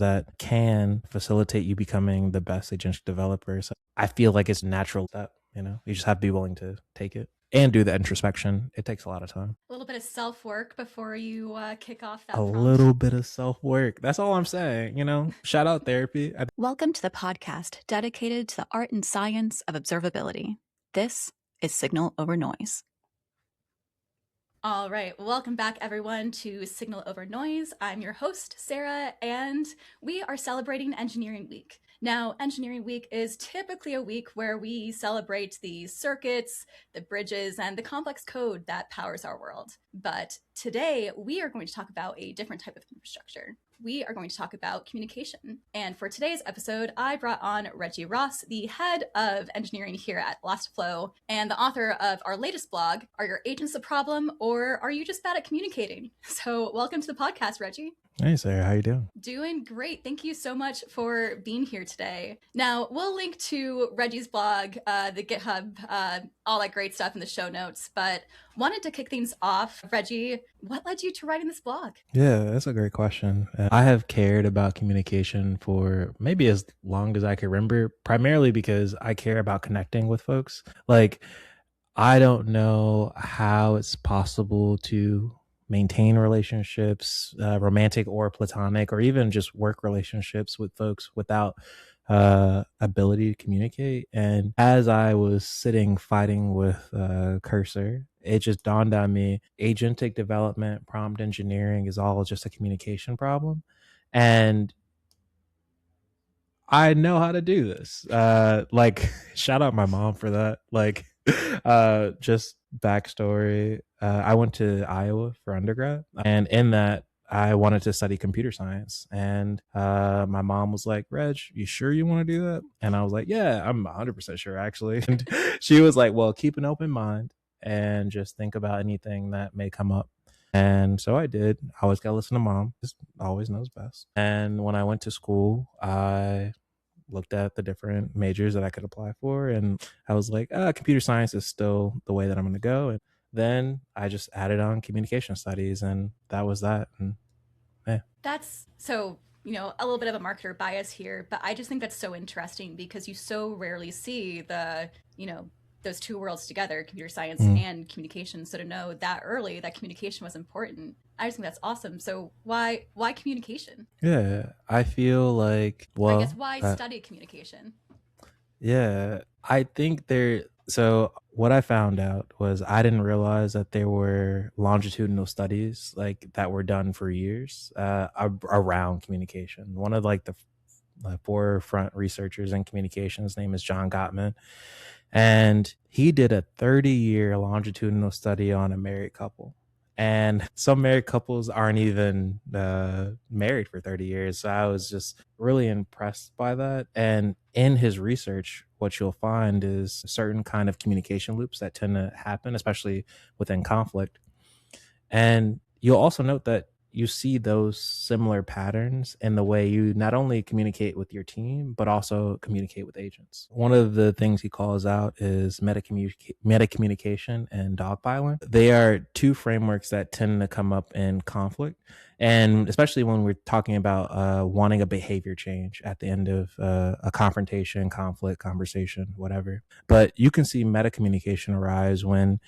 that can facilitate you becoming the best agentic developer. So I feel like it's a natural step, you just have to be willing to take it and do the introspection. It takes a lot of time. A little bit of self-work before you kick off that A prompt. little bit of self-work. That's all I'm saying, shout out therapy. Welcome to the podcast dedicated to the art and science of observability. This is Signal Over Noise. All right, welcome back everyone to Signal Over Noise. I'm your host, Sara, and we are celebrating Engineering Week. Now, Engineering Week is typically a week where we celebrate the circuits, the bridges, and the complex code that powers our world. But today, we are going to talk about a different type of infrastructure. We are going to talk about communication. And for today's episode, I brought on Reggie Ross, the head of engineering here at ElastiFlow, and the author of our latest blog, Are Your Agents a Problem, or Are You Just Bad at Communicating? So welcome to the podcast, Reggie. Hey, Sarah, how you doing? Doing great. Thank you so much for being here today. Now, we'll link to Reggie's blog, the GitHub, all that great stuff in the show notes, but wanted to kick things off. Reggie, what led you to writing this blog? Yeah, that's a great question. I have cared about communication for maybe as long as I can remember, primarily because I care about connecting with folks. Like, I don't know how it's possible to maintain relationships, romantic or platonic, or even just work relationships with folks without ability to communicate. And as I was sitting fighting with Cursor, it just dawned on me, agentic development, prompt engineering is all just a communication problem. And I know how to do this. Shout out my mom for that. Just backstory. I went to Iowa for undergrad, and in that, I wanted to study computer science. And my mom was like, Reg, you sure you want to do that? And I was like, yeah, I'm 100% sure, actually. And she was like, well, keep an open mind and just think about anything that may come up. And so I did. I always got to listen to mom. Just always knows best. And when I went to school, I looked at the different majors that I could apply for, and I was like, computer science is still the way that I'm going to go. And then I just added on communication studies, and that was that. And That's so, a little bit of a marketer bias here, but I just think that's so interesting because you so rarely see the, those two worlds together, computer science and communication. So to know that early that communication was important, I just think that's awesome. So why communication? Yeah, I feel like, well, I guess why study communication? Yeah, I think so what I found out was I didn't realize that there were longitudinal studies that were done for years around communication. One of the forefront researchers in communication, his name is John Gottman, and he did a 30-year longitudinal study on a married couple. And some married couples aren't even married for 30 years. So I was just really impressed by that. And in his research, what you'll find is certain kind of communication loops that tend to happen, especially within conflict. And you'll also note that you see those similar patterns in the way you not only communicate with your team, but also communicate with agents. One of the things he calls out is meta communication and dogpiling. They are two frameworks that tend to come up in conflict. And especially when we're talking about wanting a behavior change at the end of a confrontation, conflict, conversation, whatever. But you can see meta communication arise when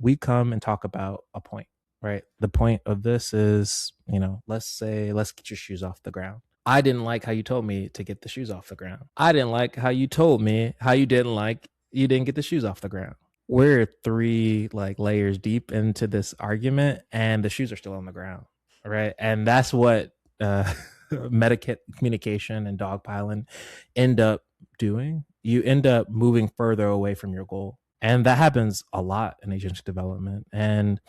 we come and talk about a point. Right. The point of this is, let's get your shoes off the ground. I didn't like how you told me to get the shoes off the ground. I didn't like how you told me how you didn't get the shoes off the ground. We're 3 layers deep into this argument and the shoes are still on the ground. Right. And that's what meta communication and dogpiling end up doing. You end up moving further away from your goal. And that happens a lot in agentic development. And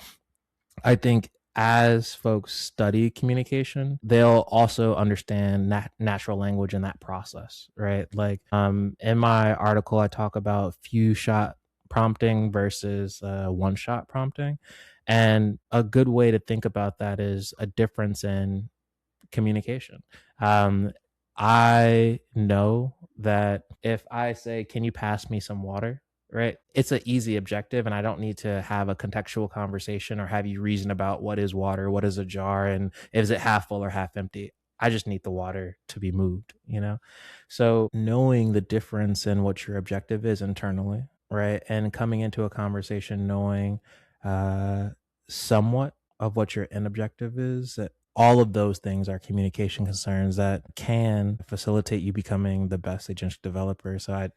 I think as folks study communication, they'll also understand natural language in that process, right? In my article, I talk about few shot prompting versus one shot prompting. And a good way to think about that is a difference in communication. I know that if I say, can you pass me some water? Right. It's an easy objective, and I don't need to have a contextual conversation or have you reason about what is water, what is a jar, and is it half full or half empty. I just need the water to be moved, you know? So knowing the difference in what your objective is internally, right? And coming into a conversation knowing uh, somewhat of what your end objective is, that all of those things are communication concerns that can facilitate you becoming the best agentic developer. So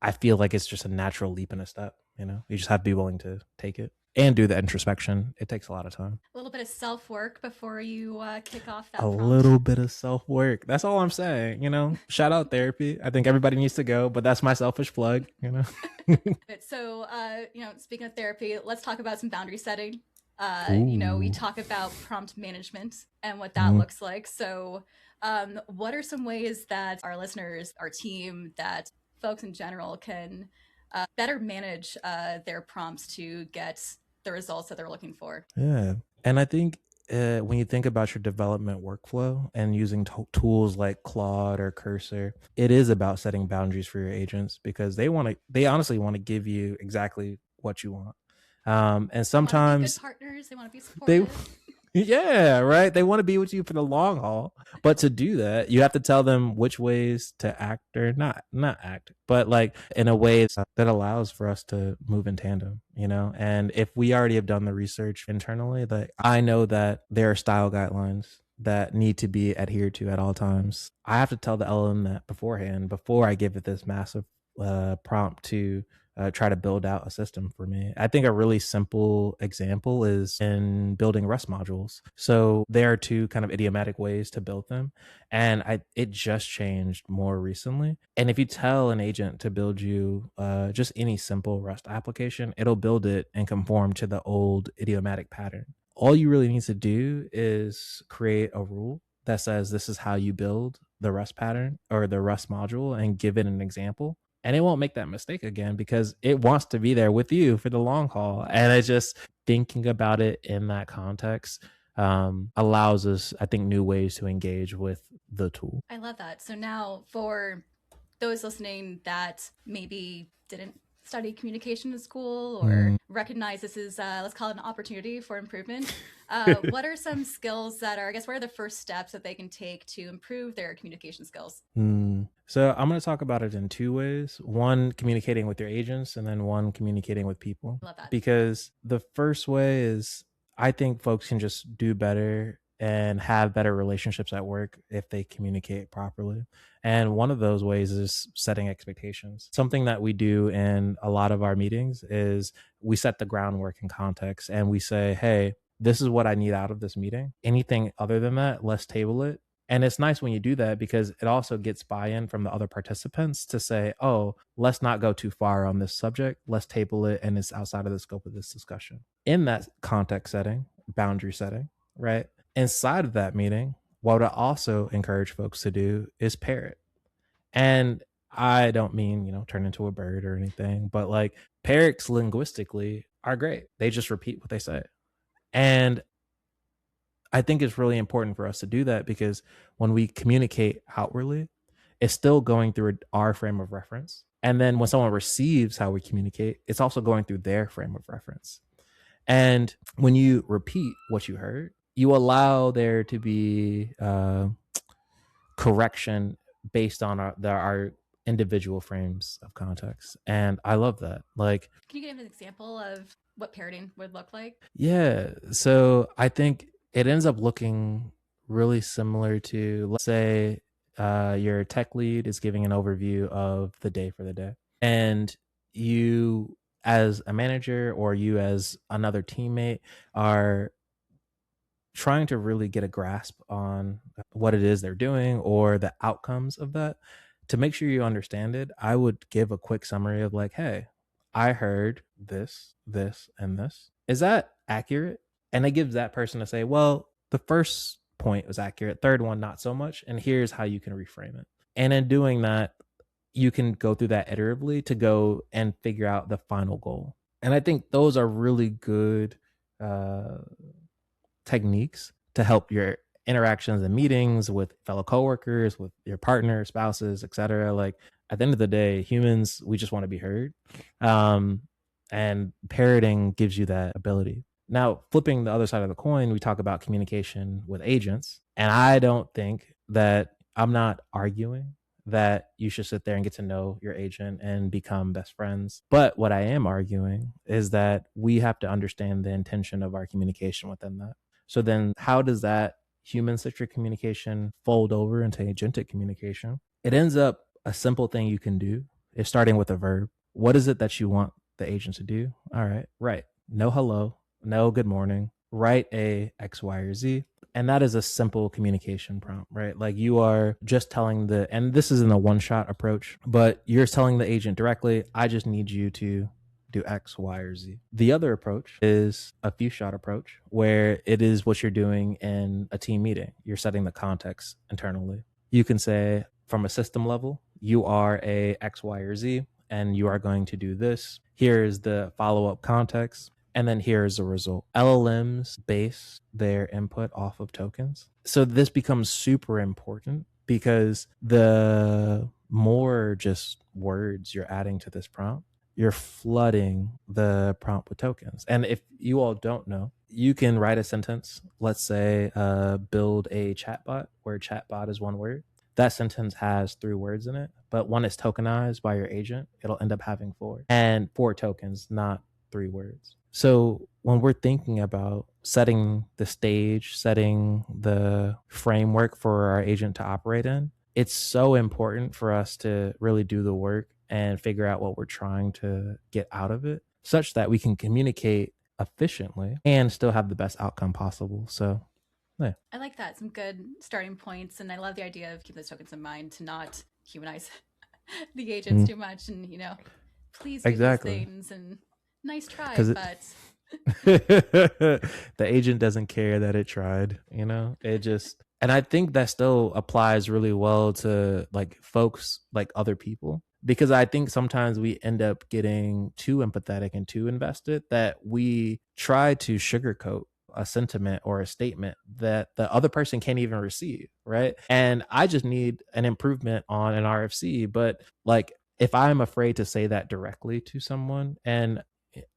I feel like it's just a natural leap in a step, you know? You just have to be willing to take it and do the introspection. It takes a lot of time. A little bit of self-work before you kick off that A prompt. little bit of self-work. That's all I'm saying, you know? Shout out therapy. I think everybody needs to go, but that's my selfish plug, you know? So, speaking of therapy, let's talk about some boundary setting. We talk about prompt management and what that looks like. So, what are some ways that our listeners, our team, that folks in general can better manage their prompts to get the results that they're looking for? Yeah. And I think when you think about your development workflow and using tools like Claude or Cursor, it is about setting boundaries for your agents because they honestly want to give you exactly what you want. And sometimes they want to be good partners, they want to be they supportive. yeah, right. They want to be with you for the long haul. But to do that, you have to tell them which ways to act or not act, but like in a way that allows for us to move in tandem, you know? And if we already have done the research internally, that I know that there are style guidelines that need to be adhered to at all times. I have to tell the LM that beforehand, before I give it this massive prompt to try to build out a system for me. I think a really simple example is in building Rust modules. So there are two kind of idiomatic ways to build them. And it just changed more recently. And if you tell an agent to build you just any simple Rust application, it'll build it and conform to the old idiomatic pattern. All you really need to do is create a rule that says this is how you build the Rust pattern or the Rust module and give it an example, and it won't make that mistake again because it wants to be there with you for the long haul. And it's just thinking about it in that context allows us, I think, new ways to engage with the tool. I love that. So now for those listening that maybe didn't study communication in school or recognize this is, let's call it an opportunity for improvement, what are some skills that are, I guess, what are the first steps that they can take to improve their communication skills? So I'm going to talk about it in two ways. One, communicating with your agents, and then one, communicating with people. Love that. Because the first way is I think folks can just do better and have better relationships at work if they communicate properly. And one of those ways is setting expectations. Something that we do in a lot of our meetings is we set the groundwork and context and we say, hey, this is what I need out of this meeting. Anything other than that, let's table it. And it's nice when you do that because it also gets buy-in from the other participants to say, oh, let's not go too far on this subject. Let's table it and it's outside of the scope of this discussion. In that context setting, boundary setting, right? Inside of that meeting, what I also encourage folks to do is pair it. And I don't mean, turn into a bird or anything, but like parrots linguistically are great. They just repeat what they say. And I think it's really important for us to do that because when we communicate outwardly, it's still going through our frame of reference. And then when someone receives how we communicate, it's also going through their frame of reference. And when you repeat what you heard, you allow there to be correction based on our individual frames of context. And I love that. Like, can you give an example of what parroting would look like? Yeah. So I think it ends up looking really similar to, let's say, your tech lead is giving an overview of the day for the day. And you, as a manager, or you as another teammate, are trying to really get a grasp on what it is they're doing or the outcomes of that. To make sure you understand it, I would give a quick summary of like, hey, I heard this, this, and this. Is that accurate? And it gives that person to say, well, the first point was accurate, third one, not so much. And here's how you can reframe it. And in doing that, you can go through that iteratively to go and figure out the final goal. And I think those are really good techniques to help your interactions and meetings with fellow coworkers, with your partner, spouses, etc. Like at the end of the day, humans, we just want to be heard. And parroting gives you that ability. Now, flipping the other side of the coin, we talk about communication with agents. And I don't think that I'm not arguing that you should sit there and get to know your agent and become best friends. But what I am arguing is that we have to understand the intention of our communication within that. So then how does that human centric communication fold over into agentic communication? It ends up a simple thing you can do is starting with a verb. What is it that you want the agent to do? All right, right. No hello, no good morning, write a X, Y, or Z. And that is a simple communication prompt, right? Like you are just telling and this isn't a one shot approach, but you're telling the agent directly, I just need you to do X, Y, or Z. The other approach is a few shot approach where it is what you're doing in a team meeting. You're setting the context internally. You can say from a system level, you are a X, Y, or Z, and you are going to do this. Here is the follow-up context. And then here's the result. LLMs base their input off of tokens. So this becomes super important because the more just words you're adding to this prompt, you're flooding the prompt with tokens. And if you all don't know, you can write a sentence, let's say build a chatbot where chatbot is one word. That sentence has 3 words in it, but when it's tokenized by your agent, it'll end up having 4. And 4 tokens, not 3 words. So when we're thinking about setting the stage, setting the framework for our agent to operate in, it's so important for us to really do the work and figure out what we're trying to get out of it such that we can communicate efficiently and still have the best outcome possible. So yeah. I like that. Some good starting points. And I love the idea of keeping those tokens in mind to not humanize the agents too much and, please do these things and nice try, but the agent doesn't care that it tried, it just, and I think that still applies really well to like folks like other people, because I think sometimes we end up getting too empathetic and too invested that we try to sugarcoat a sentiment or a statement that the other person can't even receive, right? And I just need an improvement on an RFC, but like if I'm afraid to say that directly to someone, and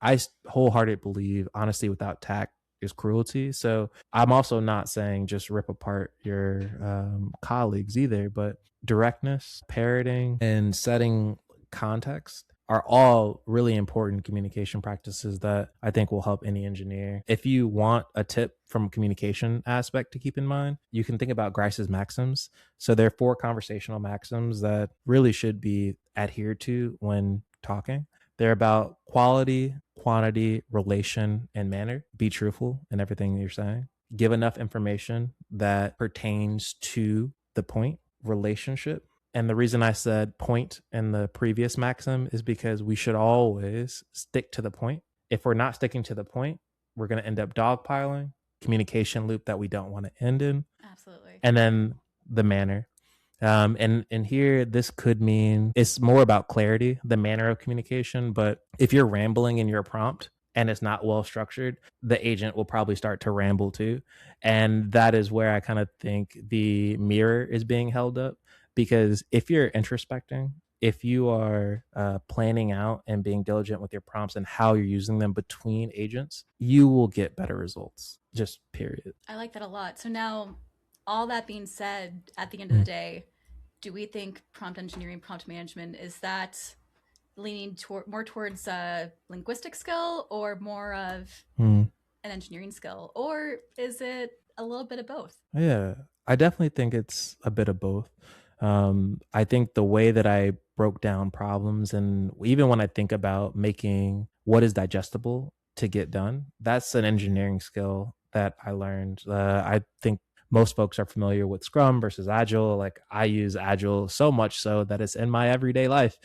I wholeheartedly believe honesty without tact is cruelty. So I'm also not saying just rip apart your colleagues either, but directness, parroting, and setting context are all really important communication practices that I think will help any engineer. If you want a tip from a communication aspect to keep in mind, you can think about Grice's maxims. So there are 4 conversational maxims that really should be adhered to when talking. They're about quality, quantity, relation, and manner. Be truthful in everything you're saying. Give enough information that pertains to the point. Relationship. And the reason I said point in the previous maxim is because we should always stick to the point. If we're not sticking to the point, we're going to end up dogpiling, communication loop that we don't want to end in. Absolutely. And then the manner. And here, this could mean it's more about clarity, the manner of communication. But if you're rambling in your prompt and it's not well structured, the agent will probably start to ramble too. And that is where I kind of think the mirror is being held up. Because if you're introspecting, if you are planning out and being diligent with your prompts and how you're using them between agents, you will get better results, just period. I like that a lot. So now, all that being said, at the end of the day, do we think prompt engineering, prompt management, is that leaning more towards a linguistic skill or more of an engineering skill? Or is it a little bit of both? Yeah, I definitely think it's a bit of both. I think the way that I broke down problems, and even when I think about making what is digestible to get done, that's an engineering skill that I learned. I think most folks are familiar with Scrum versus Agile. Like I use Agile so much so that it's in my everyday life.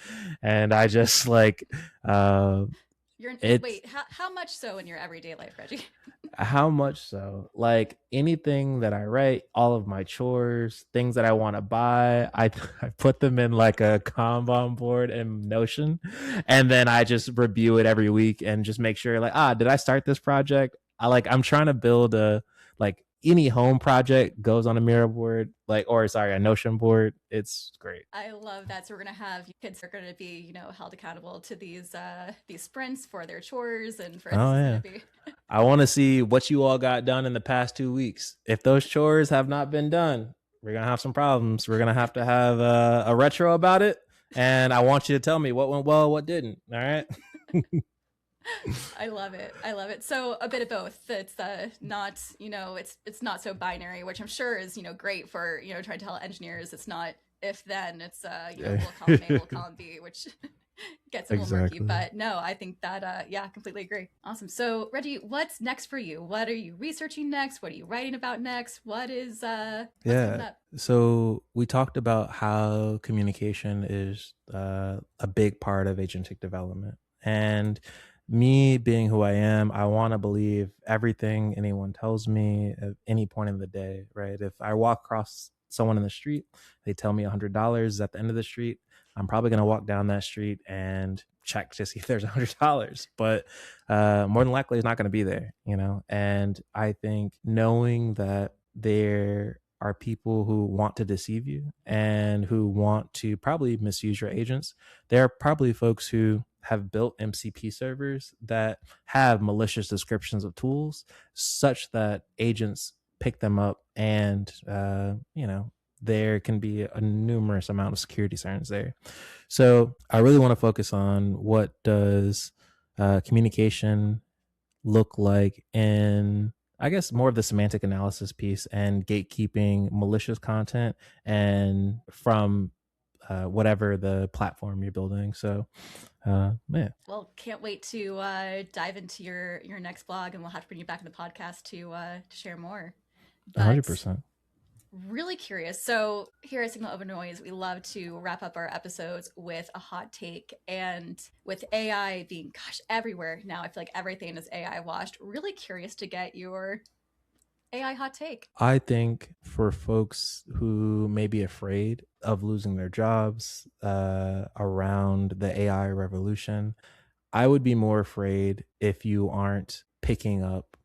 And I just like, wait, how much so in your everyday life, Reggie? How much so? Like anything that I write, all of my chores, things that I want to I put them in like a Kanban board in Notion, and then I just review it every week and just make sure like, did I start this project? I'm trying to build a like any home project goes on a Miro board, a Notion board. It's great. I love that. So we're gonna have kids are gonna be, held accountable to these sprints for their chores and for Oh yeah. I want to see what you all got done in the past 2 weeks. If those chores have not been done, we're gonna have some problems. We're gonna have to have a retro about it, and I want you to tell me what went well, what didn't. All right. I love it. I love it. So a bit of both. It's not, it's not so binary, which I'm sure is, great for, trying to tell engineers it's not if then, it's we'll column A, we'll column B, which gets a little murky. But no, I think that completely agree. Awesome. So Reggie, what's next for you? What are you researching next? What are you writing about next? What is what's coming up? So we talked about how communication is a big part of agentic development. And me being who I am, I want to believe everything anyone tells me at any point in the day, right? If I walk across someone in the street, they tell me $100 at the end of the street, I'm probably going to walk down that street and check to see if there's $100, but more than likely it's not going to be there, And I think knowing that there are people who want to deceive you and who want to probably misuse your agents, there are probably folks who have built MCP servers that have malicious descriptions of tools such that agents pick them up, and there can be a numerous amount of security concerns there. So I really want to focus on what does communication look like in, I guess, more of the semantic analysis piece and gatekeeping malicious content and from whatever the platform you're building. So yeah. Well, can't wait to dive into your next blog, and we'll have to bring you back in the podcast to share more. 100%. Really curious. So here at Signal Over Noise, we love to wrap up our episodes with a hot take. And with AI being, everywhere now, I feel like everything is AI washed. Really curious to get your AI hot take. I think for folks who may be afraid of losing their jobs around the AI revolution, I would be more afraid if you aren't picking up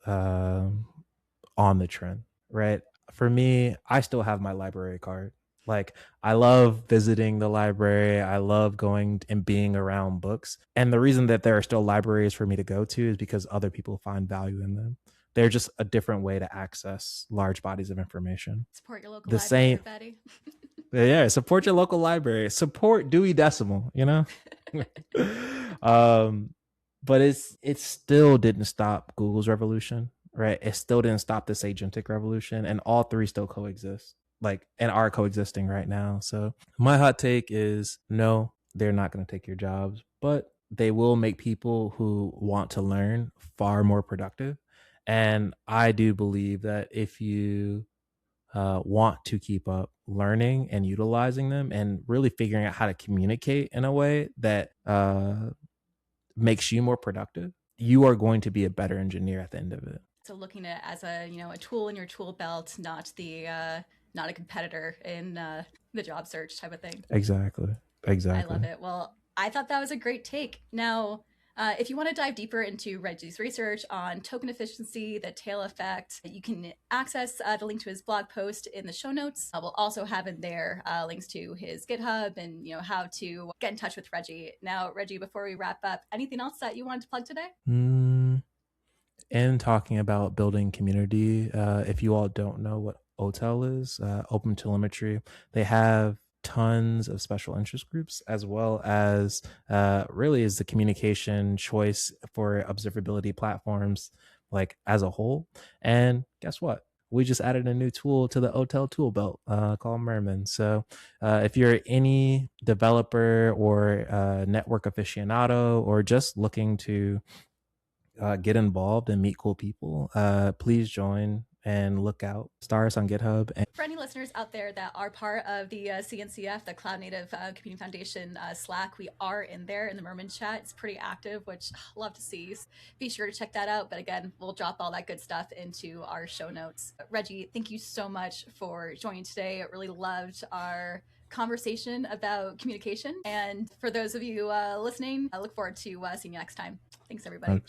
on the trend, right? For me, I still have my library card. Like, I love visiting the library. I love going and being around books. And the reason that there are still libraries for me to go to is because other people find value in them. They're just a different way to access large bodies of information. Support your local library, everybody. Yeah, support your local library. Support Dewey Decimal, but it still didn't stop Google's revolution, right? It still didn't stop this agentic revolution, and all three still coexist, and are coexisting right now. So my hot take is no, they're not going to take your jobs, but they will make people who want to learn far more productive. And I do believe that if you want to keep up learning and utilizing them and really figuring out how to communicate in a way that makes you more productive, you are going to be a better engineer at the end of it. So looking at it as a tool in your tool belt, not a competitor in the job search type of thing. Exactly. I love it. Well, I thought that was a great take. Now, if you want to dive deeper into Reggie's research on token efficiency, the tail effect, you can access the link to his blog post in the show notes. We'll also have in there links to his GitHub and how to get in touch with Reggie. Now, Reggie, before we wrap up, anything else that you wanted to plug today? In talking about building community, if you all don't know what OTEL is, Open Telemetry, they have tons of special interest groups, as well as really is the communication choice for observability platforms as a whole. And guess what? We just added a new tool to the OTEL tool belt called Merman. So if you're any developer or network aficionado or just looking to get involved and meet cool people, please join and look out. Star us on GitHub. And for any listeners out there that are part of the CNCF, the Cloud Native Computing Foundation Slack, we are in there in the Merman chat. It's pretty active, which I love to see. Be sure to check that out. But again, we'll drop all that good stuff into our show notes. Reggie, thank you so much for joining today. I really loved our conversation about communication. And for those of you listening, I look forward to seeing you next time. Thanks, everybody.